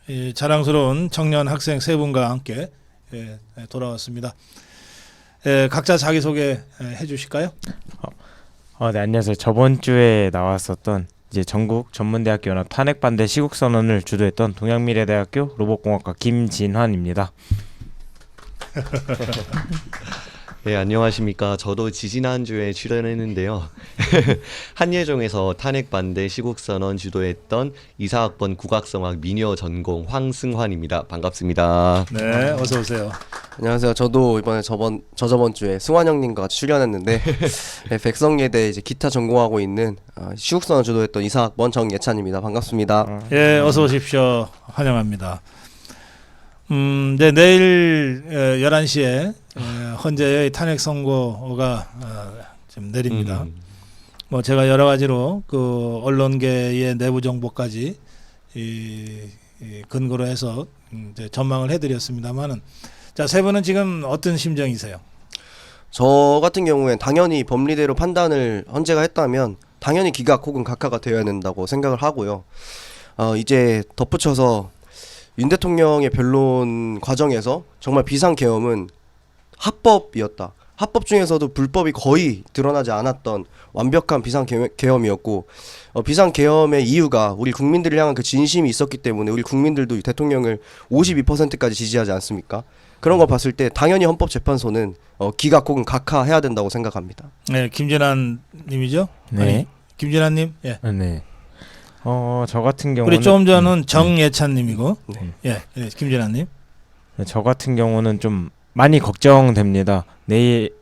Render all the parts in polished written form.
이 자랑스러운 청년 학생 세 분과 함께 돌아왔습니다. 각자 자기소개 해주실까요? 네, 안녕하세요. 저번 주에 나왔었던 이제 전국 전문대학교 연합 탄핵 반대 시국 선언을 주도했던 동양미래대학교 로봇공학과 김진환입니다. 네, 안녕하십니까. 저도 지지난주에 출연했는데요. 한예종에서 탄핵 반대 시국선언 주도했던 이사학번 국악성악 미녀 전공 황승환입니다. 반갑습니다. 네, 어서 오세요. 안녕하세요. 저도 이번에 저저번 주에 승환 형님과 같이 출연했는데 네, 백성예대 이제 기타 전공하고 있는 시국선언 주도했던 이사학번 정예찬입니다. 반갑습니다. 예, 어서 오십시오. 환영합니다. 네, 내일 11시에 헌재의 탄핵 선고가 지금 내립니다. 뭐 제가 여러 가지로 그 언론계의 내부 정보까지 근거로 해서 이제 전망을 해드렸습니다만은 자, 세 분은 지금 어떤 심정이세요? 저 같은 경우엔 당연히 법리대로 판단을 헌재가 했다면 당연히 기각 혹은 각하가 되어야 된다고 생각을 하고요. 이제 덧붙여서 윤 대통령의 변론 과정에서 정말 비상계엄은 합법이었다. 합법 중에서도 불법이 거의 드러나지 않았던 완벽한 비상계엄이었고 비상계엄의 이유가 우리 국민들을 향한 그 진심이 있었기 때문에 우리 국민들도 대통령을 52%까지 지지하지 않습니까? 그런 거 봤을 때 당연히 헌법재판소는 기각 혹은 각하해야 된다고 생각합니다. 네, 김진환 님이죠? 네. 아니, 김진환 님? 예. 네. 저 같은 경우는 우리 조금 전은 정예찬 님이고. 네. 예, 김진환 님. 저 같은 경우는 좀 많이 걱정됩니다. 내일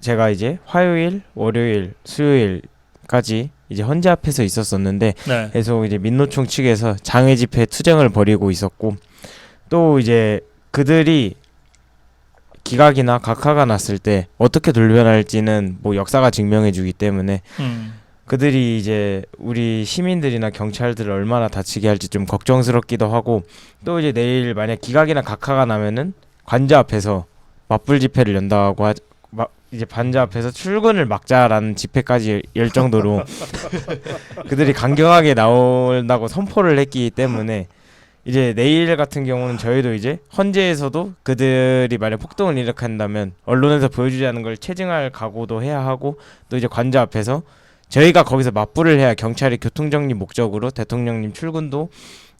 제가 이제 화요일, 월요일, 수요일까지 이제 헌재 앞에서 있었었는데 네. 계속 이제 민노총 측에서 장외 집회 투쟁을 벌이고 있었고 또 이제 그들이 기각이나 각하가 났을 때 어떻게 돌변할지는 뭐 역사가 증명해주기 때문에 그들이 이제 우리 시민들이나 경찰들을 얼마나 다치게 할지 좀 걱정스럽기도 하고 또 이제 내일 만약 기각이나 각하가 나면은 관저 앞에서 맞불 집회를 연다고 이제 관저 앞에서 출근을 막자라는 집회까지 열 정도로 그들이 강경하게 나온다고 선포를 했기 때문에 이제 내일 같은 경우는 저희도 이제 헌재에서도 그들이 만약 폭동을 일으킨다면 언론에서 보여주지 않은 걸 체증할 각오도 해야 하고 또 이제 관저 앞에서 저희가 거기서 맞불을 해야 경찰이 교통정리 목적으로 대통령님 출근도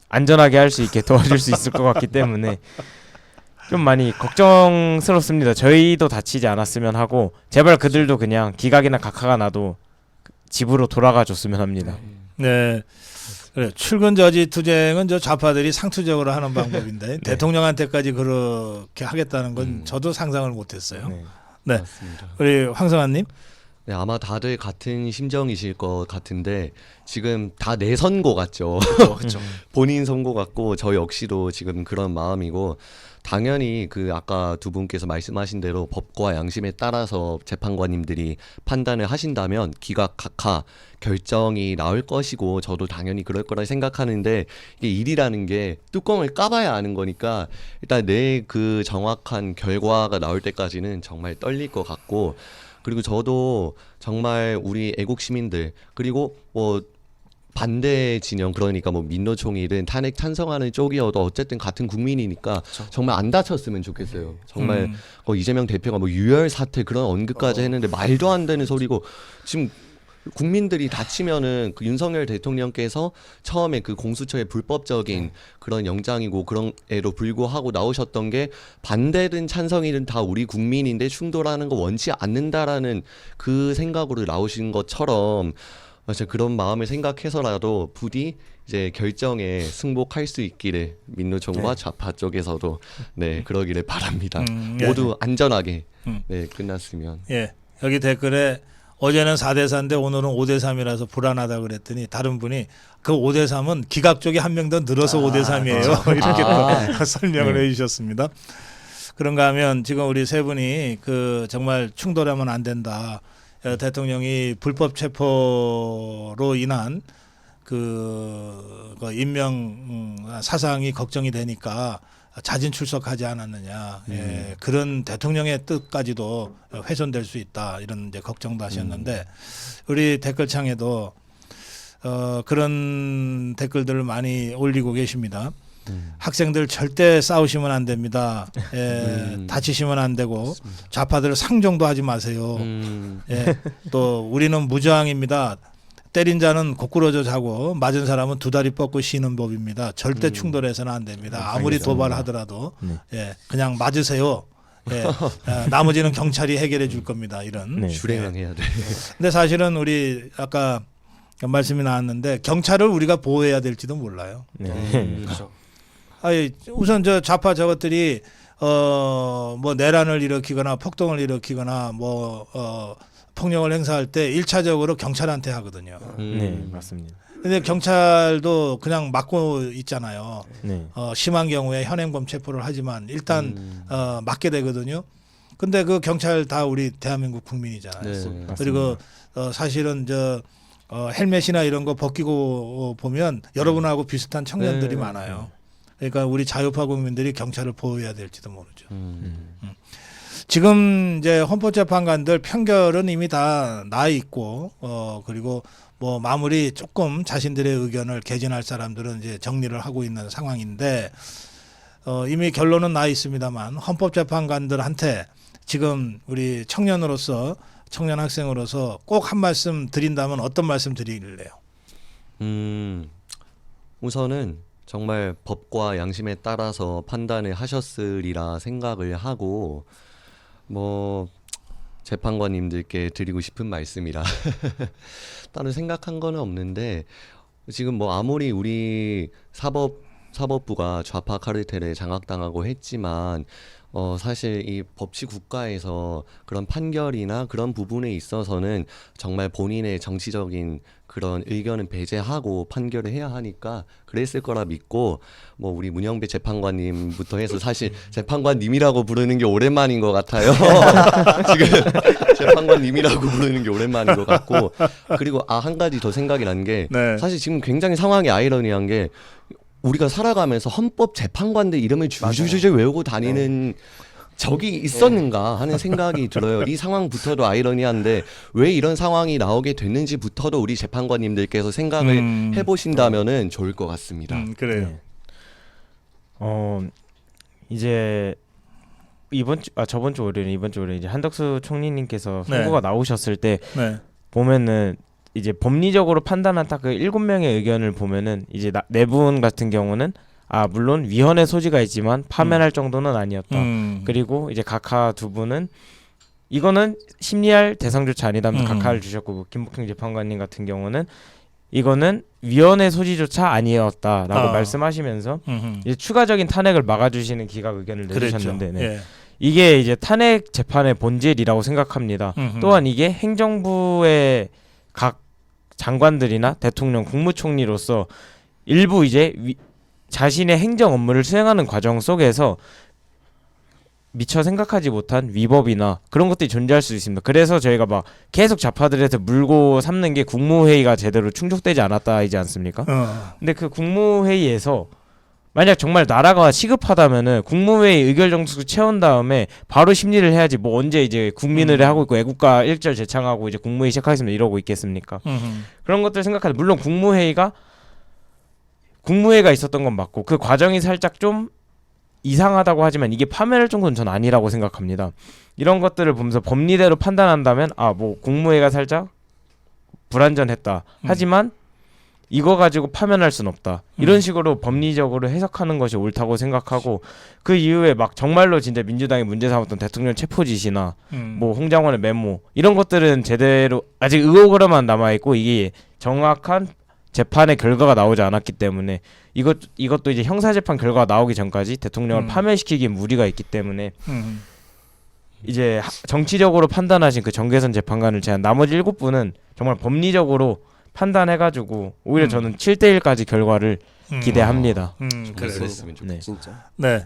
안전하게 할 수 있게 도와줄 수 있을 것 같기 때문에 좀 많이 걱정스럽습니다. 저희도 다치지 않았으면 하고 제발 그들도 그냥 기각이나 각하가 나도 집으로 돌아가 줬으면 합니다. 네. 그래, 출근 저지 투쟁은 저 좌파들이 상투적으로 하는 방법인데 네. 대통령한테까지 그렇게 하겠다는 건 저도 상상을 못했어요. 네. 네, 맞습니다. 우리 황성환님. 네, 아마 다들 같은 심정이실 것 같은데 지금 다 내 선고 같죠. 그렇죠. 본인 선고 같고 저 역시도 지금 그런 마음이고 당연히 그 아까 두 분께서 말씀하신 대로 법과 양심에 따라서 재판관님들이 판단을 하신다면 기각 각하 결정이 나올 것이고 저도 당연히 그럴 거라 생각하는데 이게 일이라는 게 뚜껑을 까봐야 아는 거니까 일단 내 그 정확한 결과가 나올 때까지는 정말 떨릴 것 같고 그리고 저도 정말 우리 애국 시민들 그리고 뭐 반대 진영 그러니까 뭐 민노총이든 탄핵 찬성하는 쪽이어도 어쨌든 같은 국민이니까 정말 안 다쳤으면 좋겠어요. 정말 이재명 대표가 뭐 유혈 사태 그런 언급까지 했는데 말도 안 되는 소리고 지금 국민들이 다치면은 그 윤석열 대통령께서 처음에 그 공수처의 불법적인 그런 영장이고 그런 애로 불구하고 나오셨던 게 반대든 찬성이든 다 우리 국민인데 충돌하는 거 원치 않는다라는 그 생각으로 나오신 것처럼 그런 마음을 생각해서라도 부디 이제 결정에 승복할 수 있기를 민노총과 좌파 쪽에서도 네 그러기를 바랍니다. 모두 안전하게 네 끝났으면. 예, 여기 댓글에 어제는 4대4인데 오늘은 5대3이라서 불안하다 그랬더니 다른 분이 그 5대3은 기각 쪽이 한 명 더 늘어서 5대3이에요. 이렇게 또 설명을 해주셨습니다. 그런가 하면 지금 우리 세 분이 그 정말 충돌하면 안 된다. 대통령이 불법 체포로 인한 그 임명 사상이 걱정이 되니까 자진 출석하지 않았느냐. 예, 그런 대통령의 뜻까지도 훼손될 수 있다. 이런 이제 걱정도 하셨는데 우리 댓글창에도 그런 댓글들을 많이 올리고 계십니다. 학생들 절대 싸우시면 안 됩니다. 예, 다치시면 안 되고 좌파들 상종도 하지 마세요. 예, 또 우리는 무저항입니다. 때린 자는 고꾸러져 자고 맞은 사람은 두 다리 뻗고 쉬는 법입니다. 절대 충돌해서는 안 됩니다. 아무리 도발하더라도 예, 그냥 맞으세요. 예, 나머지는 경찰이 해결해 줄 겁니다. 이런. 네. 주랭랑해야 돼. 근데 사실은 우리 아까 말씀이 나왔는데 경찰을 우리가 보호해야 될지도 몰라요. 네. 그렇죠. 아니, 우선 저 좌파 저것들이 뭐 내란을 일으키거나 폭동을 일으키거나 뭐 폭력을 행사할 때 1차적으로 경찰한테 하거든요. 네, 맞습니다. 근데 경찰도 그냥 막고 있잖아요. 네. 심한 경우에 현행범 체포를 하지만 일단 막게 되거든요. 근데 그 경찰 다 우리 대한민국 국민이잖아요. 네. 그리고 사실은 저 헬멧이나 이런 거 벗기고 보면 여러분하고 비슷한 청년들이 네. 많아요. 그러니까 우리 자유파 국민들이 경찰을 보호해야 될지도 모르죠. 지금 이제 헌법재판관들 판결은 이미 다 나 있고 그리고 뭐 마무리 조금 자신들의 의견을 개진할 사람들은 이제 정리를 하고 있는 상황인데 이미 결론은 나 있습니다만 헌법재판관들한테 지금 우리 청년으로서 청년 학생으로서 꼭 한 말씀 드린다면 어떤 말씀 드릴래요? 우선은 정말 법과 양심에 따라서 판단을 하셨으리라 생각을 하고 뭐 재판관님들께 드리고 싶은 말씀이라 따로 생각한 거는 없는데 지금 뭐 아무리 우리 사법부가 좌파 카르텔에 장악당하고 했지만 사실 이 법치 국가에서 그런 판결이나 그런 부분에 있어서는 정말 본인의 정치적인 그런 의견은 배제하고 판결을 해야 하니까 그랬을 거라 믿고 뭐 우리 문영배 재판관님부터 해서 사실 재판관님이라고 부르는 게 오랜만인 것 같아요. 지금 재판관님이라고 부르는 게 오랜만인 것 같고 그리고 한 가지 더 생각이 난 게 네. 사실 지금 굉장히 상황이 아이러니한 게 우리가 살아가면서 헌법 재판관들 이름을 줄줄줄 외우고 다니는 적이 있었는가 하는 생각이 들어요. 이 상황부터도 아이러니한데 왜 이런 상황이 나오게 됐는지부터도 우리 재판관님들께서 생각을 해보신다면은 좋을 것 같습니다. 그래요. 이제 저번 주 월요일 이번 주 월요일 이제 한덕수 총리님께서 네. 선거가 나오셨을 때 네. 보면은 이제 법리적으로 판단한 딱 그 7명의 의견을 보면은 이제 네 분 같은 경우는 물론 위헌의 소지가 있지만 파면할 정도는 아니었다. 그리고 이제 각하 두 분은 이거는 심리할 대상조차 아니다면서 각하를 주셨고 김복형 재판관님 같은 경우는 이거는 위헌의 소지조차 아니었다라고 말씀하시면서 이제 추가적인 탄핵을 막아주시는 기각 의견을 내주셨는데 네. 예. 이게 이제 탄핵 재판의 본질이라고 생각합니다. 또한 이게 행정부의 각 장관들이나 대통령, 국무총리로서 일부 이제 자신의 행정 업무를 수행하는 과정 속에서 미처 생각하지 못한 위법이나 그런 것들이 존재할 수 있습니다. 그래서 저희가 막 계속 좌파들에서 물고 삼는 게 국무회의가 제대로 충족되지 않았다이지 않습니까? 근데 그 국무회의에서 만약 정말 나라가 시급하다면은 국무회의 의결정수 채운 다음에 바로 심리를 해야지 뭐 언제 이제 국민의례 하고 있고 애국가 1절 제창하고 이제 국무회의 시작하겠습니다 이러고 있겠습니까? 그런 것들 생각하면 물론 국무회의가 있었던 건 맞고 그 과정이 살짝 좀 이상하다고 하지만 이게 파면할 정도는 전 아니라고 생각합니다. 이런 것들을 보면서 법리대로 판단한다면 뭐 국무회의가 살짝 불완전했다. 하지만 이거 가지고 파면할 순 없다. 이런 식으로 법리적으로 해석하는 것이 옳다고 생각하고 그 이후에 막 정말로 진짜 민주당이 문제 삼았던 대통령 체포짓이나 뭐 홍장원의 메모 이런 것들은 제대로 아직 의혹으로만 남아있고 이게 정확한 재판의 결과가 나오지 않았기 때문에 이것도 이제 형사재판 결과가 나오기 전까지 대통령을 파면시키기에 무리가 있기 때문에 이제 정치적으로 판단하신 그 정계선 재판관을 제한 나머지 7분은 정말 법리적으로 판단해가지고 오히려 저는 7대1까지 결과를 기대합니다. 그랬으면 좋겠다. 네. 진짜. 네.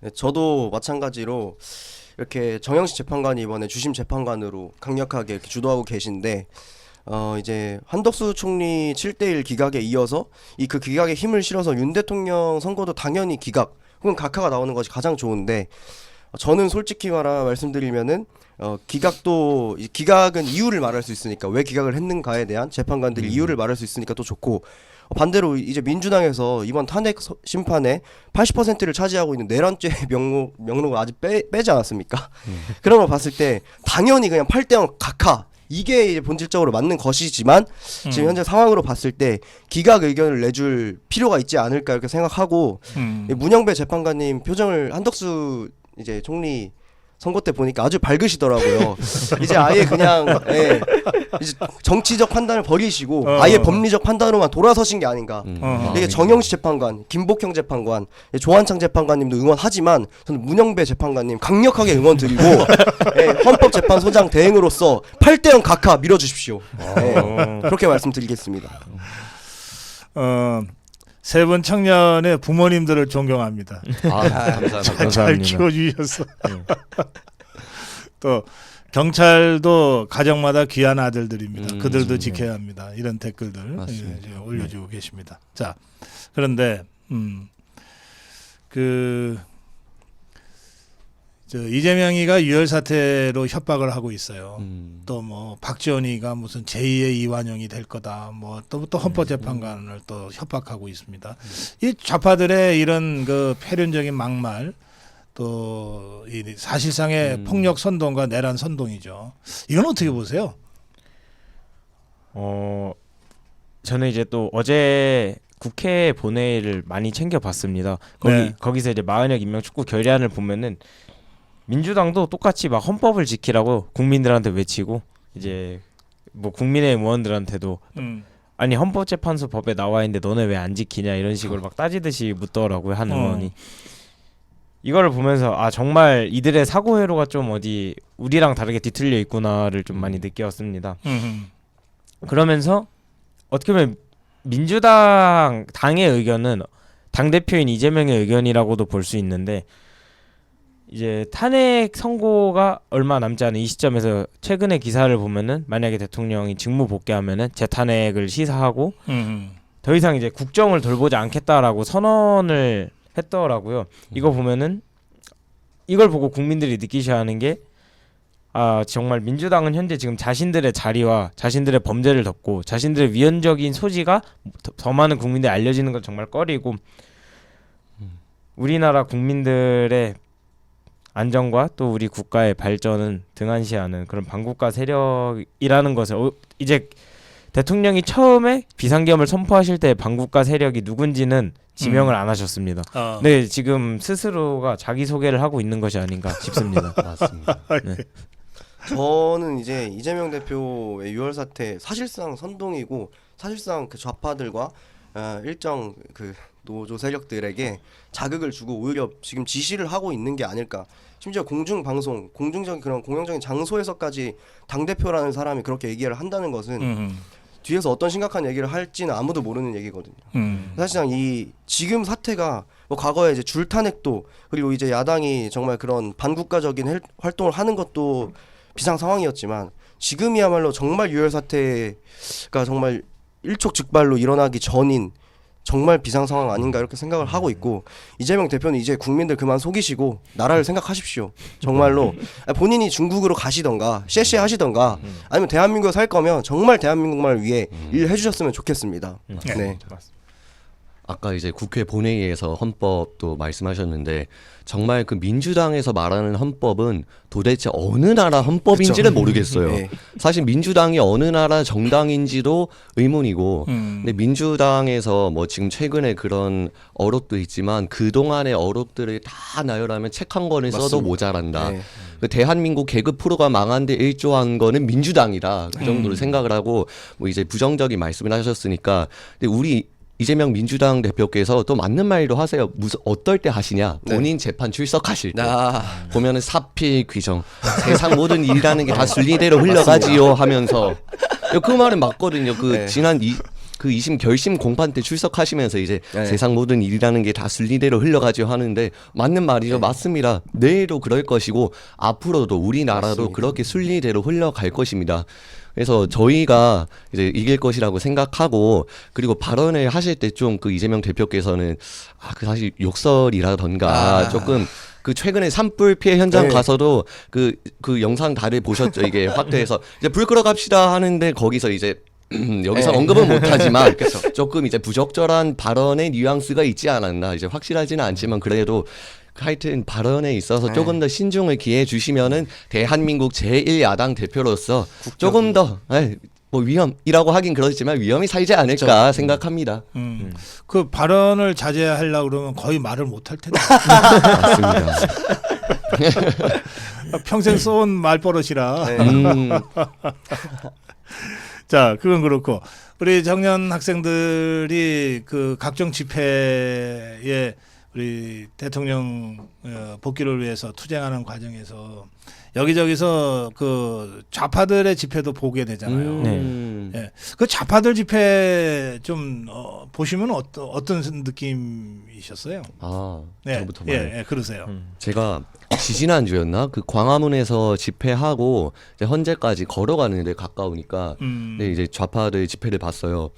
네, 저도 마찬가지로 이렇게 정영식 재판관이 이번에 주심 재판관으로 강력하게 이렇게 주도하고 계신데 이제 한덕수 총리 7대1 기각에 이어서 그 기각에 힘을 실어서 윤 대통령 선거도 당연히 기각 혹은 각하가 나오는 것이 가장 좋은데 저는 솔직히 말씀드리면은 기각은 이유를 말할 수 있으니까 왜 기각을 했는가에 대한 재판관들이 이유를 말할 수 있으니까 또 좋고 반대로 이제 민주당에서 이번 탄핵 심판에 80%를 차지하고 있는 내란죄 명록을 아직 빼지 않았습니까? 그런 걸 봤을 때 당연히 그냥 8대0 각하 이게 이제 본질적으로 맞는 것이지만 지금 현재 상황으로 봤을 때 기각 의견을 내줄 필요가 있지 않을까 이렇게 생각하고 문영배 재판관님 표정을 한덕수 이제 총리 선거 때 보니까 아주 밝으시더라고요. 이제 아예 그냥 이제 정치적 판단을 버리시고 아예 법리적 판단으로만 돌아서신 게 아닌가. 이게 정영식 재판관, 김복형 재판관, 조한창 재판관님도 응원하지만 저는 문영배 재판관님 강력하게 응원드리고 헌법재판소장 대행으로서 8대0 각하 밀어주십시오. 그렇게 말씀드리겠습니다. 세 분 청년의 부모님들을 존경합니다. 감사합니다. 잘 감사합니다. 키워주셔서. 또 경찰도 가정마다 귀한 아들들입니다. 그들도 지켜야 합니다. 이런 댓글들 맞습니다. 올려주고 계십니다. 자, 그런데 이재명이가 유혈 사태로 협박을 하고 있어요. 또 뭐 박지원이가 무슨 제2의 이완용이 될 거다. 뭐 또 헌법재판관을 또 협박하고 있습니다. 이 좌파들의 이런 그 패륜적인 막말, 또 이 사실상의 폭력 선동과 내란 선동이죠. 이건 어떻게 보세요? 저는 이제 또 어제 국회 본회의를 많이 챙겨봤습니다. 거기서 이제 마은혁 임명 축구 결의안을 보면은 민주당도 똑같이 막 헌법을 지키라고 국민들한테 외치고 이제 뭐 국민의힘 의원들한테도 아니 헌법재판소 법에 나와 있는데 너네 왜 안 지키냐 이런 식으로 막 따지듯이 묻더라고요 한 의원이. 이거를 보면서 아 정말 이들의 사고 회로가 좀 어디 우리랑 다르게 뒤틀려 있구나를 좀 많이 느꼈습니다. 그러면서 어떻게 보면 민주당 당의 의견은 당 대표인 이재명의 의견이라고도 볼 수 있는데 이제 탄핵 선고가 얼마 남지 않은 이 시점에서 최근의 기사를 보면은 만약에 대통령이 직무 복귀하면은 재탄핵을 시사하고 더 이상 이제 국정을 돌보지 않겠다라고 선언을 했더라고요. 이거 보면은 이걸 보고 국민들이 느끼셔야 하는 게 아 정말 민주당은 현재 지금 자신들의 자리와 자신들의 범죄를 덮고 자신들의 위헌적인 소지가 더 많은 국민들에 알려지는 건 정말 꺼리고 우리나라 국민들의 안정과 또 우리 국가의 발전은 등한시하는 그런 반국가 세력이라는 것을 이제 대통령이 처음에 비상계엄을 선포하실 때 반국가 세력이 누군지는 지명을 안 하셨습니다. 네, 지금 스스로가 자기 소개를 하고 있는 것이 아닌가 싶습니다. 맞습니다. 네. 저는 이제 이재명 대표의 유혈 사태 사실상 선동이고 사실상 그 좌파들과 일정 그 노조 세력들에게 자극을 주고 오히려 지금 지시를 하고 있는 게 아닐까. 심지어 공중방송, 공중적인 그런 공영적인 장소에서까지 당대표라는 사람이 그렇게 얘기를 한다는 것은 뒤에서 어떤 심각한 얘기를 할지는 아무도 모르는 얘기거든요. 사실상 이 지금 사태가 뭐 과거에 이제 줄탄핵도 그리고 이제 야당이 정말 그런 반국가적인 활동을 하는 것도 비상 상황이었지만 지금이야말로 정말 유혈 사태가 정말 일촉즉발로 일어나기 전인 정말 비상 상황 아닌가 이렇게 생각을 하고 있고 이재명 대표는 이제 국민들 그만 속이시고 나라를 생각하십시오. 정말로 본인이 중국으로 가시던가 쉐쉐 하시던가 아니면 대한민국에 살 거면 정말 대한민국만을 위해 일해 주셨으면 좋겠습니다. 네. 아까 이제 국회 본회의에서 헌법도 말씀하셨는데 정말 그 민주당에서 말하는 헌법은 도대체 어느 나라 헌법인지를 모르겠어요. 네. 사실 민주당이 어느 나라 정당인지도 의문이고 근데 민주당에서 뭐 지금 최근에 그런 어록도 있지만 그동안의 어록들을 다 나열하면 책 한 권을 써도 맞습니다. 모자란다. 네. 그 대한민국 개그 프로가 망한 데 일조한 거는 민주당이다. 그 정도로 생각을 하고 뭐 이제 부정적인 말씀을 하셨으니까 근데 우리 이재명 민주당 대표께서 또 맞는 말도 하세요. 무슨 어떨 때 하시냐? 본인 재판 출석하실 때 보면은 사필 규정 세상 모든 일이라는 게 다 순리대로 흘러가지요 하면서 그 말은 맞거든요. 그 지난 그 2심 결심 공판 때 출석하시면서 이제 세상 모든 일이라는 게 다 순리대로 흘러가지요 하는데 맞는 말이죠. 맞습니다. 내일도 그럴 것이고 앞으로도 우리나라도 맞습니다. 그렇게 순리대로 흘러갈 것입니다. 그래서 저희가 이제 이길 것이라고 생각하고 그리고 발언을 하실 때 좀 그 이재명 대표께서는 그 사실 욕설이라던가 조금 그 최근에 산불 피해 현장 가서도 그 영상 다들 보셨죠? 이게 확대해서 이제 불 끄러 갑시다 하는데 거기서 이제 여기서 네. 언급은 못하지만 조금 이제 부적절한 발언의 뉘앙스가 있지 않았나 이제 확실하지는 않지만 그래도 하여튼 발언에 있어서 조금 더 신중을 기해 주시면은 대한민국 제1야당 대표로서 조금 더 뭐 위험이라고 하긴 그렇지만 위험이 살지 않을까 생각합니다. 그 발언을 자제하려고 그러면 거의 말을 못할 텐데. 맞습니다. 평생 써온 말버릇이라. 네. 자, 그건 그렇고 우리 청년 학생들이 그 각종 집회에 우리 대통령 복귀를 위해서 투쟁하는 과정에서 여기저기서 그 좌파들의 집회도 보게 되잖아요. 예. 그 좌파들 집회 좀 보시면 어떤 느낌이셨어요? 아, 네, 저부터 예, 말. 예, 그러세요. 제가 지지난주였나 그 광화문에서 집회하고 이제 헌재까지 걸어가는데 가까우니까 네, 이제 좌파들 집회를 봤어요.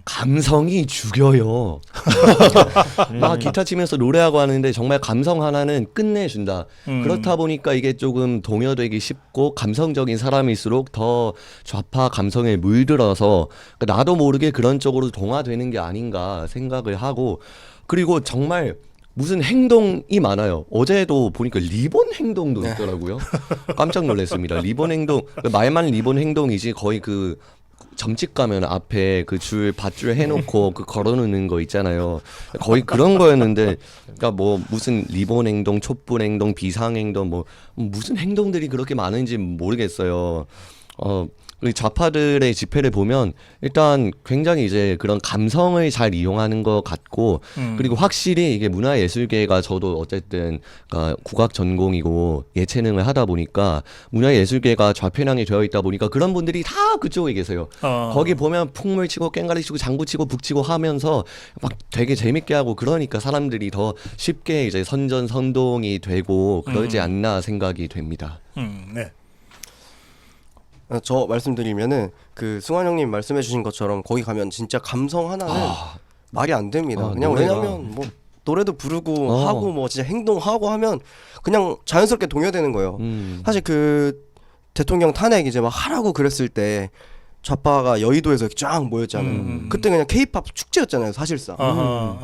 감성이 죽여요. 막 기타 치면서 노래하고 하는데 정말 감성 하나는 끝내준다. 그렇다 보니까 이게 조금 동요되기 쉽고 감성적인 사람일수록 더 좌파 감성에 물들어서 나도 모르게 그런 쪽으로 동화되는 게 아닌가 생각을 하고 그리고 정말 무슨 행동이 많아요. 어제도 보니까 리본 행동도 있더라고요. 깜짝 놀랐습니다. 리본 행동 말만 리본 행동이지 거의 그 점집 가면 앞에 그 줄 밧줄 해놓고 그 걸어놓는 거 있잖아요. 거의 그런 거였는데, 그러니까 뭐 무슨 리본 행동, 촛불 행동, 비상 행동, 뭐 무슨 행동들이 그렇게 많은지 모르겠어요. 우리 좌파들의 집회를 보면 일단 굉장히 이제 그런 감성을 잘 이용하는 것 같고 그리고 확실히 이게 문화예술계가 저도 어쨌든 그러니까 국악 전공이고 예체능을 하다 보니까 문화예술계가 좌편향이 되어 있다 보니까 그런 분들이 다 그쪽에 계세요. 거기 보면 풍물 치고 꽹가리 치고 장구 치고 북 치고 하면서 막 되게 재밌게 하고 그러니까 사람들이 더 쉽게 이제 선전선동이 되고 그러지 않나 생각이 됩니다. 네. 저 말씀드리면은 그 승환 형님 말씀해주신 것처럼 거기 가면 진짜 감성 하나는 말이 안 됩니다. 그냥 노래가. 왜냐면 뭐 노래도 부르고 하고 뭐 진짜 행동하고 하면 그냥 자연스럽게 동요되는 거예요. 사실 그 대통령 탄핵 이제 막 하라고 그랬을 때 좌파가 여의도에서 이렇게 쫙 모였잖아요. 그때 그냥 K-팝 축제였잖아요, 사실상.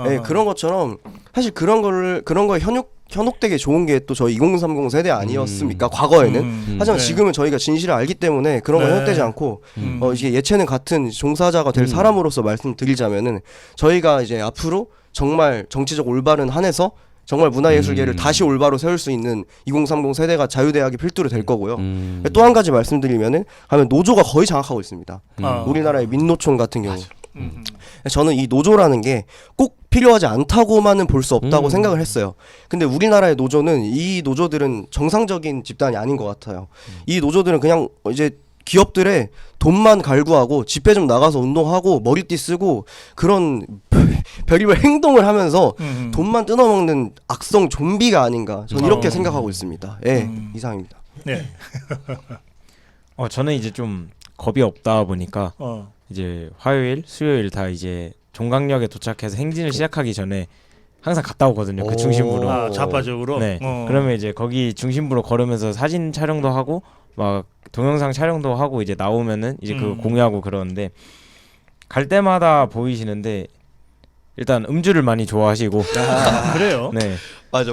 네, 그런 것처럼 사실 그런 거에 현혹되게 좋은 게 또 저희 2030 세대 아니었습니까? 과거에는. 하지만 네. 지금은 저희가 진실을 알기 때문에 그런 거 네. 현혹되지 않고 이게 예체능 같은 종사자가 될 사람으로서 말씀드리자면은 저희가 이제 앞으로 정말 정치적 올바른 한에서 정말 문화예술계를 다시 올바로 세울 수 있는 2030 세대가 자유대학이 필두로 될 거고요. 또 한 가지 말씀드리면은 하면 노조가 거의 장악하고 있습니다. 우리나라의 민노총 같은 경우. 저는 이 노조라는 게 꼭 필요하지 않다고만은 볼 수 없다고 생각을 했어요. 근데 우리나라의 노조는 이 노조들은 정상적인 집단이 아닌 것 같아요. 이 노조들은 그냥 이제 기업들의 돈만 갈구하고 집회 좀 나가서 운동하고 머리띠 쓰고 그런 별의별 행동을 하면서 돈만 뜯어먹는 악성 좀비가 아닌가 저는 이렇게 생각하고 있습니다. 예, 이상입니다. 네. 저는 이제 좀 겁이 없다 보니까 이제 화요일, 수요일 다 이제 종강역에 도착해서 행진을 시작하기 전에 항상 갔다 오거든요. 그 중심부로. 좌파적으로. 네. 그러면 이제 거기 중심부로 걸으면서 사진 촬영도 하고 막 동영상 촬영도 하고 이제 나오면은 이제 그 공유하고 그러는데 갈 때마다 보이시는데 일단 음주를 많이 좋아하시고 그래요. 네. 맞아.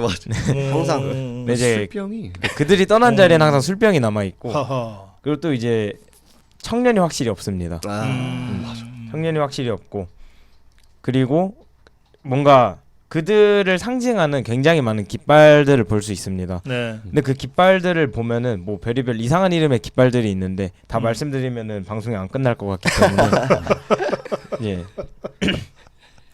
항상 네, 이제 술병이. 그들이 떠난 자리에는 항상 술병이 남아 있고 허허. 그리고 또 이제 청년이 확실히 없습니다. 맞아. 청년이 확실히 없고 그리고 뭔가 그들을 상징하는 굉장히 많은 깃발들을 볼 수 있습니다. 네. 근데 그 깃발들을 보면은 뭐 별의별 이상한 이름의 깃발들이 있는데 다 말씀드리면은 방송이 안 끝날 것 같기 때문에 예.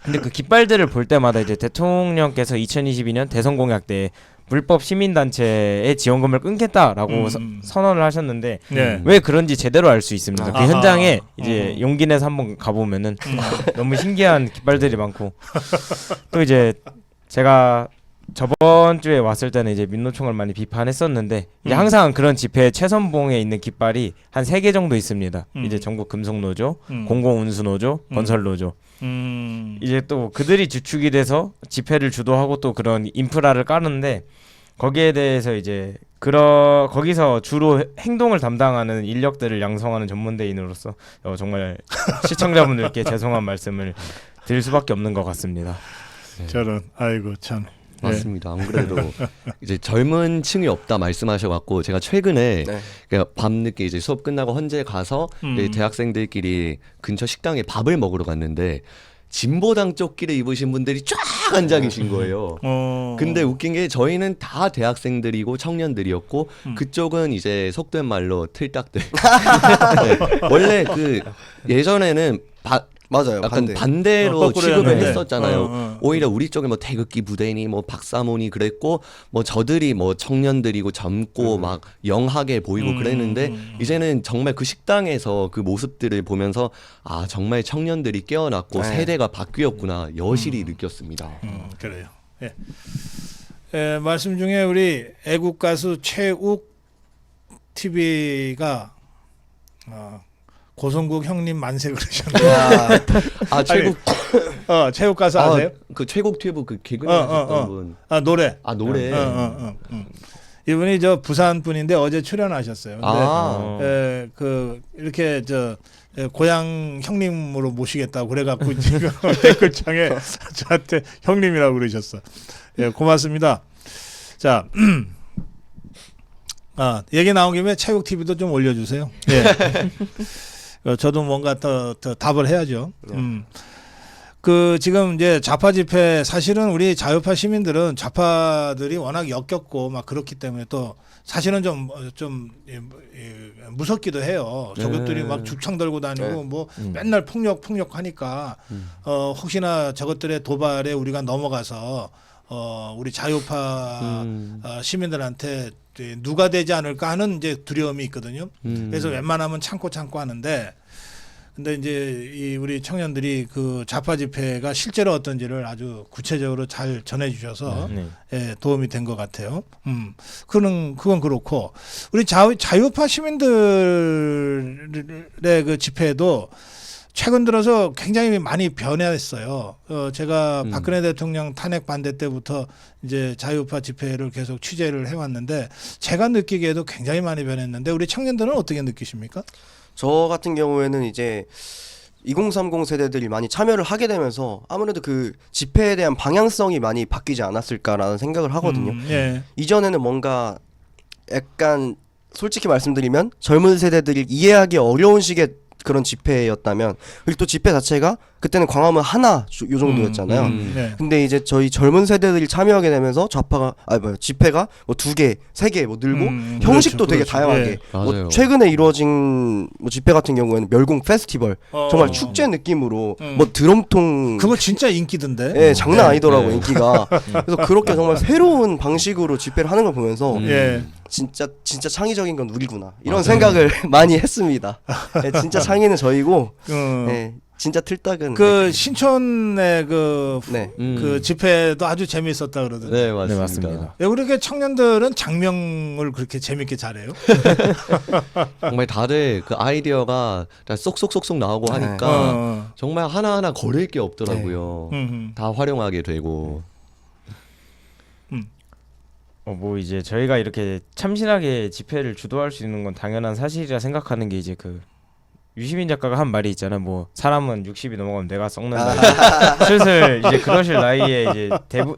근데 그 깃발들을 볼 때마다 이제 대통령께서 2022년 대선 공약 때 불법 시민단체의 지원금을 끊겠다라고 선언을 하셨는데 네. 왜 그런지 제대로 알 수 있습니다. 그 아하. 현장에 이제 용기 내서 한번 가보면은 너무 신기한 깃발들이 많고 또 이제 제가 저번 주에 왔을 때는 이제 민노총을 많이 비판했었는데 이제 항상 그런 집회 최선봉에 있는 깃발이 한 3개 정도 있습니다. 이제 전국 금속노조, 공공운수노조, 건설노조. 이제 또 그들이 주축이 돼서 집회를 주도하고 또 그런 인프라를 까는데 거기에 대해서 이제 거기서 주로 행동을 담당하는 인력들을 양성하는 전문대인으로서 정말 시청자분들께 죄송한 말씀을 드릴 수밖에 없는 것 같습니다. 저런 아이고 참. 맞습니다. 안 그래도 이제 젊은 층이 없다 말씀하셔갖고 제가 최근에 네. 그냥 밤늦게 이제 수업 끝나고 헌재 가서 이제 대학생들끼리 근처 식당에 밥을 먹으러 갔는데 진보당 조끼를 입으신 분들이 쫙 앉아 계신 거예요. 근데 웃긴 게 저희는 다 대학생들이고 청년들이었고 그쪽은 이제 속된 말로 틀딱들. 네. 원래 그 예전에는 맞아요. 약간 반대. 반대로 거꾸로 취급을 했는데. 했었잖아요. 오히려 우리 쪽에 뭐 태극기 부대니 뭐 박사모니 그랬고 뭐 저들이 뭐 청년들이고 젊고 막 영하게 보이고 그랬는데 이제는 정말 그 식당에서 그 모습들을 보면서 아 정말 청년들이 깨어났고 네. 세대가 바뀌었구나 여실히 느꼈습니다. 그래요. 예. 말씀 중에 우리 애국 가수 최욱 TV가 고성국 형님 만세 그러셨네요. 아 최국 최욱 가수 아세요? 그 최국 튜브 그 개그맨 하셨던 분. 노래. 노래. 이분이 저 부산 분인데 어제 출연하셨어요. 근데 아. 이렇게 고향 형님으로 모시겠다고 그래갖고 지금 댓글창에 저한테 형님이라고 그러셨어. 예, 고맙습니다. 자, 얘기 나온 김에 체육 TV도 좀 올려주세요. 예. 저도 뭔가 더 답을 해야죠. 그 지금 이제 좌파 집회 사실은 우리 자유파 시민들은 좌파들이 워낙 역겹고 막 그렇기 때문에 또 사실은 좀 무섭기도 해요. 저것들이 막 죽창 들고 다니고 뭐 맨날 폭력하니까 혹시나 저것들의 도발에 우리가 넘어가서 우리 자유파 시민들한테 누가 되지 않을까 하는 이제 두려움이 있거든요. 그래서 웬만하면 참고 하는데 근데 이제 우리 청년들이 그 좌파 집회가 실제로 어떤지를 아주 구체적으로 잘 전해주셔서 예, 도움이 된 것 같아요. 그건 그렇고 우리 자유파 시민들의 그 집회도 최근 들어서 굉장히 많이 변했어요. 제가 박근혜 대통령 탄핵 반대 때부터 이제 자유파 집회를 계속 취재를 해왔는데 제가 느끼기에도 굉장히 많이 변했는데 우리 청년들은 어떻게 느끼십니까? 저 같은 경우에는 이제 2030 세대들이 많이 참여를 하게 되면서 아무래도 그 집회에 대한 방향성이 많이 바뀌지 않았을까라는 생각을 하거든요. 예. 이전에는 뭔가 약간 솔직히 말씀드리면 젊은 세대들이 이해하기 어려운 식의 그런 집회였다면 그리고 또 집회 자체가 그때는 광화문 하나 요 정도였잖아요. 네. 근데 이제 저희 젊은 세대들이 참여하게 되면서 집회가 뭐 2개, 3개 뭐 늘고 형식도 되게 그렇죠. 다양하게 예. 맞아요. 뭐 최근에 이루어진 뭐 집회 같은 경우에는 멸공 페스티벌 정말 축제 느낌으로 뭐 드럼통 그거 진짜 인기던데. 예, 장난 아니더라고 네. 인기가. 그래서 그렇게 정말 새로운 방식으로 집회를 하는 걸 보면서 예. 진짜 창의적인 건 우리구나 이런 생각을 많이 했습니다. 예, 진짜 창의는 저희고 예, 진짜 틀딱은 그 신촌의 그 네. 그 집회도 아주 재미있었다 그러던데. 네 맞습니다. 네, 맞습니다. 왜 그렇게 청년들은 장명을 그렇게 재밌게 잘해요? 정말 다들 그 아이디어가 다 쏙쏙쏙쏙 나오고 하니까 정말 하나하나 거릴 게 없더라고요. 다 활용하게 되고. 뭐 이제 저희가 이렇게 참신하게 집회를 주도할 수 있는 건 당연한 사실이라 생각하는 게 이제 그 유시민 작가가 한 말이 있잖아요. 뭐 사람은 60이 넘어가면 뇌가 썩는다. 슬슬 이제 그러실 나이에 이제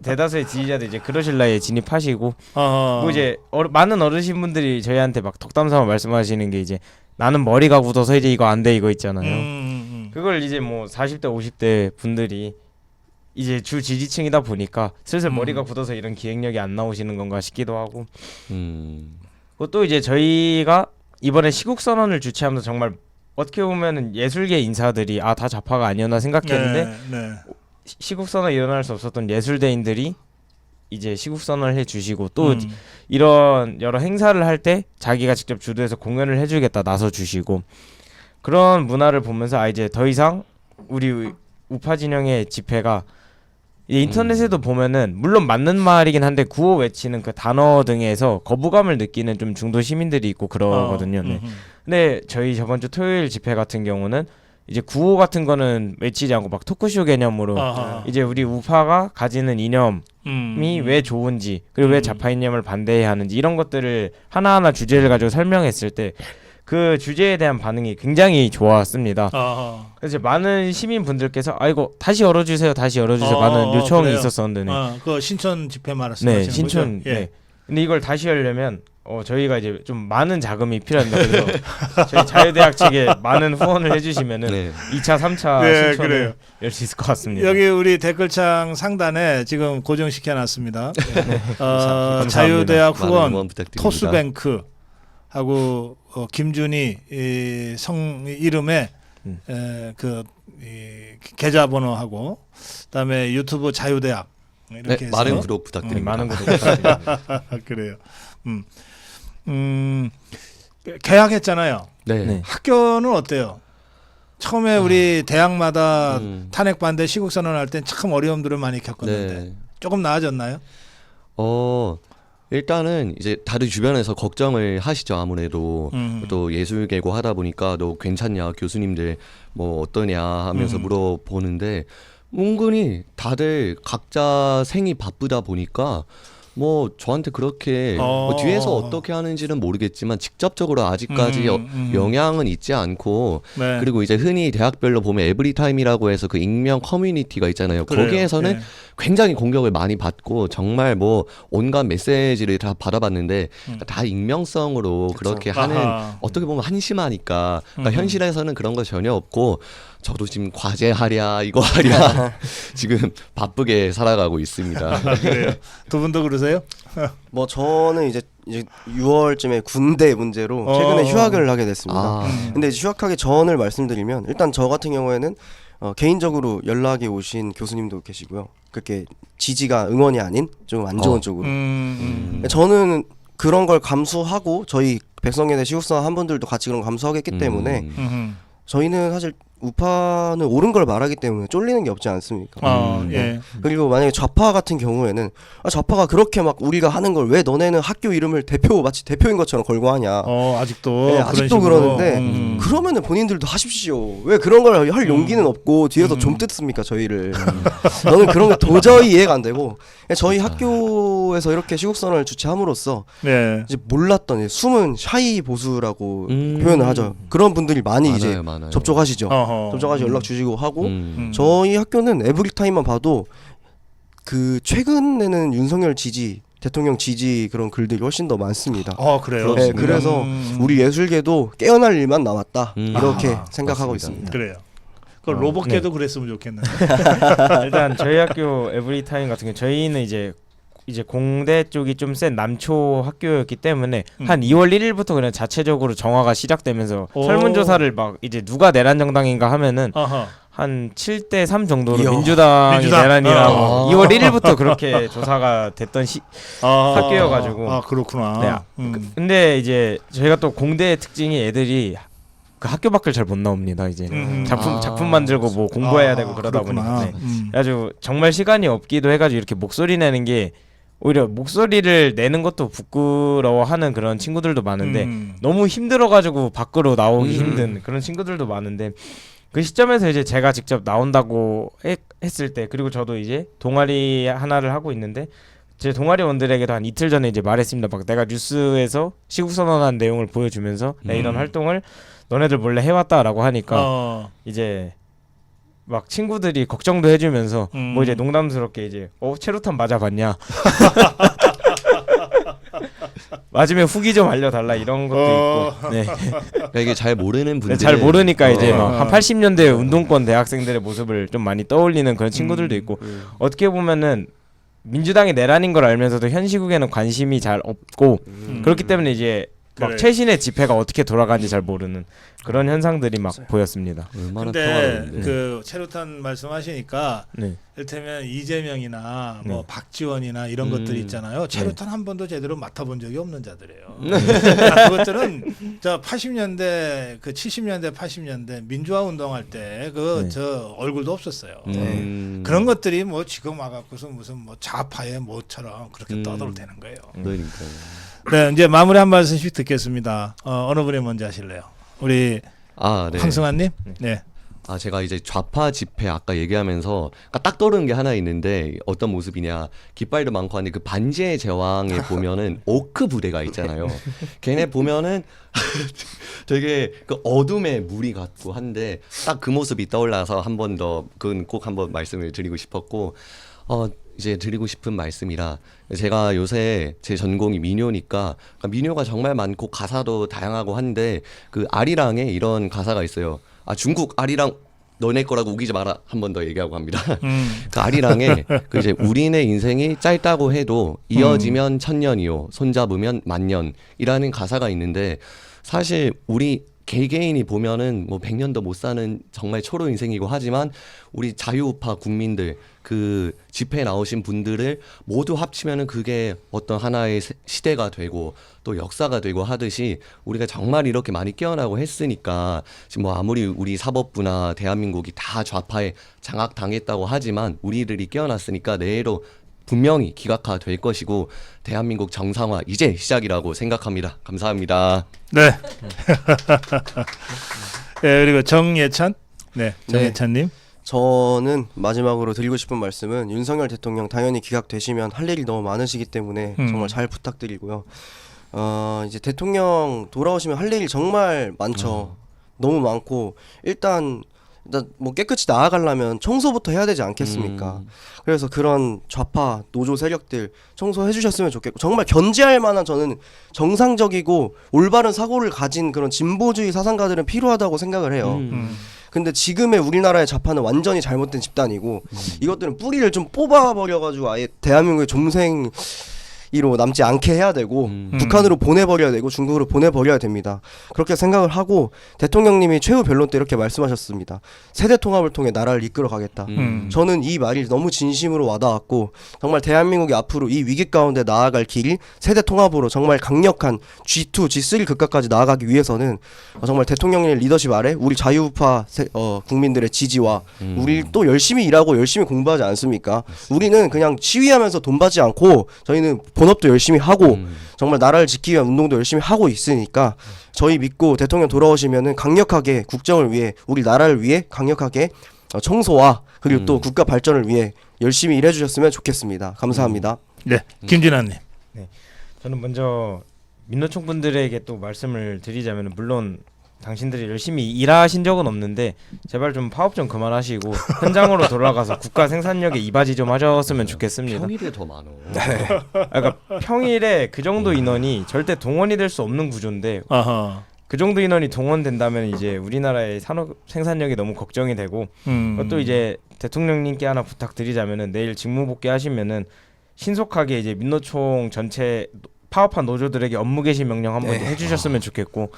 대다수의 지지자들 이제 그러실 나이에 진입하시고 뭐 이제 많은 어르신분들이 저희한테 막 덕담삼아 말씀하시는 게 이제 나는 머리가 굳어서 이제 이거 안 돼 이거 있잖아요. 그걸 이제 뭐 40대 50대 분들이 이제 주 지지층이다 보니까 슬슬 머리가 굳어서 이런 기획력이 안 나오시는 건가 싶기도 하고 또 이제 저희가 이번에 시국선언을 주최하면서 정말 어떻게 보면은 예술계 인사들이 다 좌파가 아니었나 생각했는데 시국선언 일어날 수 없었던 예술대인들이 이제 시국선언을 해주시고 또 이런 여러 행사를 할 때 자기가 직접 주도해서 공연을 해주겠다 나서주시고 그런 문화를 보면서 이제 더 이상 우리 우파 진영의 집회가 인터넷에도 보면은 물론 맞는 말이긴 한데 구호 외치는 그 단어 등에서 거부감을 느끼는 좀 중도 시민들이 있고 그러거든요. 네. 근데 저희 저번 주 토요일 집회 같은 경우는 이제 구호 같은 거는 외치지 않고 막 토크쇼 개념으로 아하. 이제 우리 우파가 가지는 이념이 왜 좋은지 그리고 왜 좌파 이념을 반대해야 하는지 이런 것들을 하나하나 주제를 가지고 설명했을 때 그 주제에 대한 반응이 굉장히 좋았습니다. 아하. 그래서 많은 시민분들께서 아이고 다시 열어주세요, 다시 열어주세요 많은 요청이 그래요? 있었었는데 그 신촌 집회 말씀하시는 네 거죠? 신촌 예. 네. 근데 이걸 다시 열려면 저희가 이제 좀 많은 자금이 필요합니다. 그래서 저희 자유대학 측에 많은 후원을 해주시면은 네. 2차, 3차 네, 신촌을 그래요. 열 수 있을 것 같습니다. 여기 우리 댓글창 상단에 지금 고정시켜 놨습니다. 감사합니다. 자유대학 많은 후원 응원 부탁드립니다. 토스뱅크 하고 김준희 성 이름에 계좌번호하고 그다음에 유튜브 자유대학 이렇게 네, 해서 많은 구독 부탁드립니다. 많은 구독 부탁드립니다. 그래요. 개학했잖아요. 네. 네. 학교는 어때요? 처음에 우리 대학마다 탄핵 반대 시국 선언할 땐 참 어려움들을 많이 겪었는데 네. 조금 나아졌나요? 일단은 이제 다들 주변에서 걱정을 하시죠. 아무래도 또 예술계고 하다 보니까 너 괜찮냐, 교수님들 뭐 어떠냐 하면서 물어보는데 은근히 다들 각자 생이 바쁘다 보니까 뭐 저한테 그렇게 뭐 뒤에서 어떻게 하는지는 모르겠지만 직접적으로 아직까지 영향은 있지 않고 네. 그리고 이제 흔히 대학별로 보면 에브리타임이라고 해서 그 익명 커뮤니티가 있잖아요. 그래요. 거기에서는 네. 굉장히 공격을 많이 받고 정말 뭐 온갖 메시지를 다 받아봤는데 다 익명성으로 그렇게 하는 아하. 어떻게 보면 한심하니까 그러니까 현실에서는 그런 거 전혀 없고 저도 지금 과제하랴 이거 하랴 지금 바쁘게 살아가고 있습니다. 그래요. 두 분도 그러세요? 뭐 저는 이제 6월쯤에 군대 문제로 최근에 휴학을 하게 됐습니다. 아. 근데 이제 휴학하기 전을 말씀드리면 일단 저 같은 경우에는 개인적으로 연락이 오신 교수님도 계시고요. 그렇게 지지가 응원이 아닌 좀 안 좋은 쪽으로. 저는 그런 걸 감수하고 저희 백성예대 시국사 한 분들도 같이 그런 거 감수하겠기 때문에 저희는 사실 우파는 옳은 걸 말하기 때문에 쫄리는 게 없지 않습니까? 예. 그리고 만약에 좌파 같은 경우에는 좌파가 그렇게 막 우리가 하는 걸 왜 너네는 학교 이름을 마치 대표인 것처럼 걸고 하냐. 아직도 네, 그런 아직도 식으로. 그러는데 그러면은 본인들도 하십시오. 왜 그런 걸 할 용기는 없고 뒤에서 좀 뜯습니까 저희를. 저는 그런 게 도저히 이해가 안 되고 저희 학교에서 이렇게 시국선언을 주최함으로써 네. 이제 몰랐던 숨은 샤이 보수라고 표현을 하죠. 그런 분들이 많이 이제 많아요. 접촉하시죠. 접촉하시 연락 주시고 하고 저희 학교는 에브리타임만 봐도 그 최근에는 윤석열 지지 대통령 지지 그런 글들이 훨씬 더 많습니다. 그래요. 네, 그래서 우리 예술계도 깨어날 일만 남았다 이렇게 아하, 생각하고 맞습니다. 있습니다. 그래요. 그 로봇계도 그랬으면 좋겠네요. 일단 저희 학교 에브리타임 같은 경우 저희는 이제 공대 쪽이 좀 센 남초 학교였기 때문에 한 2월 1일부터 그냥 자체적으로 정화가 시작되면서 설문조사를 막 이제 누가 내란 정당인가 하면은 한 7대 3 정도로 이야. 민주당이 민주당. 내란이라고 2월 1일부터 그렇게 조사가 됐던 학교여가지고. 그렇구나. 근데 이제 저희가 또 공대의 특징이 애들이 그 학교 밖을 잘 못 나옵니다. 이제 작품 만들고 뭐 공부해야 되고 그러다 보니까 아주 정말 시간이 없기도 해가지고 이렇게 목소리 내는 게 오히려 목소리를 내는 것도 부끄러워하는 그런 친구들도 많은데 너무 힘들어가지고 밖으로 나오기 힘든 그런 친구들도 많은데 그 시점에서 이제 제가 직접 나온다고 했을 때 그리고 저도 이제 동아리 하나를 하고 있는데 제 동아리원들에게도 한 이틀 전에 이제 말했습니다. 막 내가 뉴스에서 시국선언한 내용을 보여주면서 내 이런 활동을 너네들 몰래 해왔다라고 하니까 이제 막 친구들이 걱정도 해주면서 뭐 이제 농담스럽게 이제 체류탄 맞아봤냐 맞으면 후기 좀 알려달라 이런 것도 있고 네. 그러니까 이게 잘 모르는 분들 잘 모르니까 이제 막 한 80년대 운동권 대학생들의 모습을 좀 많이 떠올리는 그런 친구들도 있고 어떻게 보면은 민주당이 내란인 걸 알면서도 현 시국에는 관심이 잘 없고 그렇기 때문에 이제 막 그래. 최신의 집회가 어떻게 돌아가는지 잘 모르는 그런 현상들이 막 보였습니다. 얼마나 근데 평화로운데. 그 체류탄 말씀하시니까 네. 이를테면 이재명이나 뭐 네. 박지원이나 이런 것들 있잖아요. 체류탄 한 번도 제대로 맡아본 적이 없는 자들이에요. 그것들은 저 80년대 그 70년대 80년대 민주화 운동할 때 그 저 얼굴도 없었어요. 그런 것들이 뭐 지금 와갖고서 무슨 뭐 좌파의 모처럼 그렇게 떠들어대는 거예요. 그러니까요. 네, 이제 마무리 한 말씀씩 듣겠습니다. 어느 분이 먼저 하실래요? 우리 네. 황승환님? 네. 제가 이제 좌파 집회 아까 얘기하면서 딱 떠오르는 게 하나 있는데 어떤 모습이냐. 깃발도 많고 한데 그 반지의 제왕에 보면은 오크 부대가 있잖아요. 걔네 보면은 되게 그 어둠의 무리 같고 한데 딱 그 모습이 떠올라서 한 번 더 그건 꼭 한번 말씀을 드리고 싶었고 이제 드리고 싶은 말씀이라 제가 요새 제 전공이 민요니까 민요가 정말 많고 가사도 다양하고 한데 그 아리랑에 이런 가사가 있어요. 중국 아리랑 너네 거라고 우기지 마라 한 번 더 얘기하고 합니다. 그 아리랑에 그 이제 우리네 인생이 짧다고 해도 이어지면 천년이요 손잡으면 만년이라는 가사가 있는데 사실 우리 개개인이 보면은 뭐 100년도 못 사는 정말 초로 인생이고 하지만 우리 자유우파 국민들 그 집회에 나오신 분들을 모두 합치면은 그게 어떤 하나의 시대가 되고 또 역사가 되고 하듯이 우리가 정말 이렇게 많이 깨어나고 했으니까 지금 뭐 아무리 우리 사법부나 대한민국이 다 좌파에 장악당했다고 하지만 우리들이 깨어났으니까 내일도 분명히 기각화 될 것이고 대한민국 정상화 이제 시작이라고 생각합니다. 감사합니다. 네. 네, 그리고 정예찬. 네, 정예찬님. 저는 마지막으로 드리고 싶은 말씀은 윤석열 대통령 당연히 기각되시면 할 일이 너무 많으시기 때문에 정말 잘 부탁드리고요. 이제 대통령 돌아오시면 할 일이 정말 많죠. 너무 많고 일단 뭐 깨끗이 나아가려면 청소부터 해야 되지 않겠습니까? 그래서 그런 좌파 노조 세력들 청소해 주셨으면 좋겠고 정말 견제할 만한 저는 정상적이고 올바른 사고를 가진 그런 진보주의 사상가들은 필요하다고 생각을 해요. 근데 지금의 우리나라의 좌파는 완전히 잘못된 집단이고 이것들은 뿌리를 좀 뽑아버려가지고 아예 대한민국의 좀생이로 남지 않게 해야 되고 북한으로 보내버려야 되고 중국으로 보내버려야 됩니다. 그렇게 생각을 하고 대통령님이 최후 변론 때 이렇게 말씀하셨습니다. 세대 통합을 통해 나라를 이끌어 가겠다. 저는 이 말이 너무 진심으로 와닿았고 정말 대한민국이 앞으로 이 위기 가운데 나아갈 길이 세대 통합으로 정말 강력한 G2, G3 극각까지 나아가기 위해서는 정말 대통령의 리더십 아래 우리 자유우파 국민들의 지지와 우리 또 열심히 일하고 열심히 공부하지 않습니까? 우리는 그냥 시위하면서 돈 받지 않고 저희는 본업도 열심히 하고 정말 나라를 지키기 위한 운동도 열심히 하고 있으니까 저희 믿고 대통령 돌아오시면은 강력하게 국정을 위해 우리 나라를 위해 강력하게 청소와 그리고 또 국가 발전을 위해 열심히 일해 주셨으면 좋겠습니다. 감사합니다. 네, 김진아님. 저는 먼저 민노총 분들에게 또 말씀을 드리자면 물론 당신들이 열심히 일하신 적은 없는데 제발 좀 파업 좀 그만하시고 현장으로 돌아가서 국가 생산력에 이바지 좀 하셨으면 좋겠습니다. 평일에 더 많어. 그러니까 평일에 그 정도 인원이 절대 동원이 될 수 없는 구조인데 아하. 그 정도 인원이 동원된다면 이제 우리나라의 산업 생산력이 너무 걱정이 되고 또 이제 대통령님께 하나 부탁드리자면은 내일 직무복귀 하시면은 신속하게 이제 민노총 전체 파업한 노조들에게 업무 개시 명령 한번 해주셨으면 좋겠고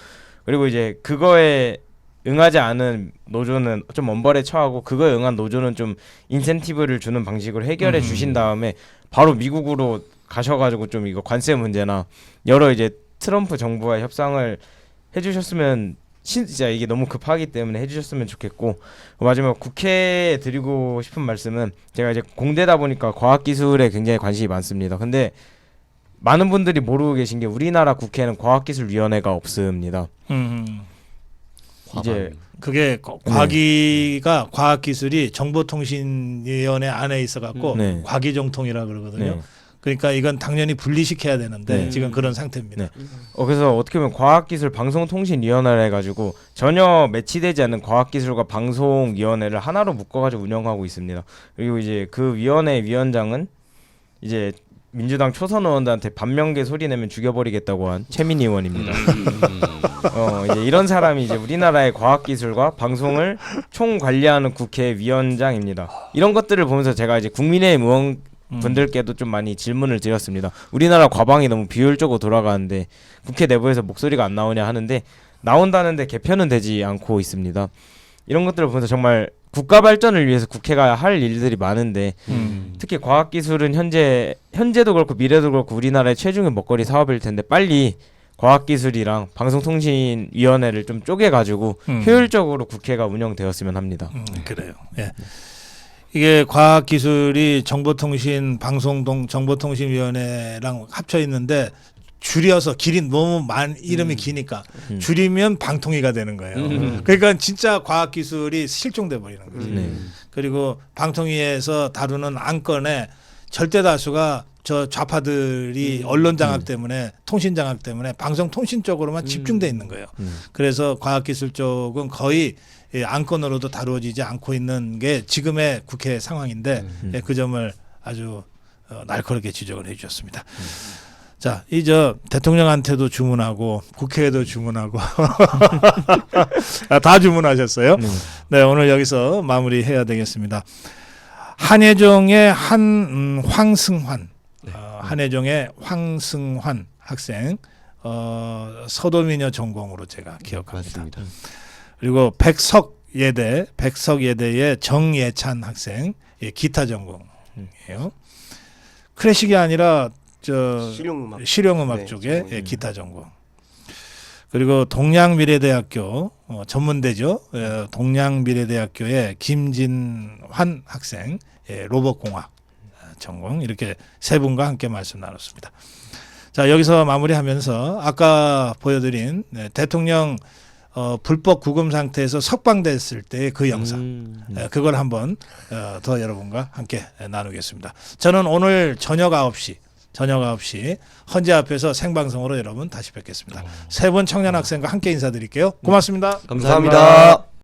그리고 이제 그거에 응하지 않은 노조는 좀 엄벌에 처하고 그거에 응한 노조는 좀 인센티브를 주는 방식으로 해결해 주신 다음에 바로 미국으로 가셔가지고 좀 이거 관세 문제나 여러 이제 트럼프 정부와 협상을 해주셨으면 진짜 이게 너무 급하기 때문에 해주셨으면 좋겠고 마지막 국회에 드리고 싶은 말씀은 제가 이제 공대다 보니까 과학기술에 굉장히 관심이 많습니다. 근데 많은 분들이 모르고 계신 게 우리나라 국회에는 과학기술위원회가 없습니다. 이제 그게 과기가 과학기술이 정보통신위원회 안에 있어갖고 네. 과기정통이라 그러거든요. 네. 그러니까 이건 당연히 분리시켜야 되는데 지금 그런 상태입니다. 그래서 어떻게 보면 과학기술 방송통신위원회를 해가지고 전혀 매치되지 않는 과학기술과 방송위원회를 하나로 묶어가지고 운영하고 있습니다. 그리고 이제 그 위원회 위원장은 이제 민주당 초선 의원들한테 반명계 소리 내면 죽여버리겠다고 한 최민희 의원입니다. 이제 이런 사람이 이제 우리나라의 과학기술과 방송을 총관리하는 국회위원장입니다. 이런 것들을 보면서 제가 이제 국민의힘 의원 분들께도 좀 많이 질문을 드렸습니다. 우리나라 과방이 너무 비효율적으로 돌아가는데 국회 내부에서 목소리가 안 나오냐 하는데 나온다는데 개편은 되지 않고 있습니다. 이런 것들을 보면서 정말 국가 발전을 위해서 국회가 할 일들이 많은데 특히 과학기술은 현재도 그렇고 미래도 그렇고 우리나라의 최중의 먹거리 사업일 텐데 빨리 과학기술이랑 방송통신위원회를 좀 쪼개가지고 효율적으로 국회가 운영되었으면 합니다. 그래요. 예. 이게 과학기술이 정보통신위원회랑 합쳐 있는데 줄여서 너무 이름이 기니까 줄이면 방통위가 되는 거예요. 그러니까 진짜 과학기술이 실종돼 버리는 거죠. 그리고 방통위에서 다루는 안건에 절대 다수가 저 좌파들이 언론 장악 때문에 통신 장악 때문에 방송 통신 쪽으로만 집중돼 있는 거예요. 그래서 과학기술 쪽은 거의 안건으로도 다루어지지 않고 있는 게 지금의 국회 상황인데 그 점을 아주 날카롭게 지적을 해주셨습니다. 자, 저 대통령한테도 주문하고 국회에도 주문하고 다 주문하셨어요. 네, 오늘 여기서 마무리해야 되겠습니다. 한예종의 황승환, 한예종의 황승환 학생, 서도미녀 전공으로 제가 기억합니다. 맞습니다. 그리고 백석예대의 정예찬 학생, 기타 전공이에요. 클래식이 아니라 실용음악 네, 쪽에 기타 전공. 그리고 동양미래대학교 전문대죠. 동양미래대학교의 김진환 학생, 로봇공학 전공. 이렇게 세 분과 함께 말씀 나눴습니다. 자, 여기서 마무리하면서 아까 보여드린 대통령 불법 구금 상태에서 석방됐을 때 그 영상, 그걸 한번 더 여러분과 함께 나누겠습니다. 저는 오늘 저녁 9시 헌재 앞에서 생방송으로 여러분 다시 뵙겠습니다. 세 분 청년 학생과 함께 인사드릴게요. 고맙습니다. 감사합니다. 감사합니다.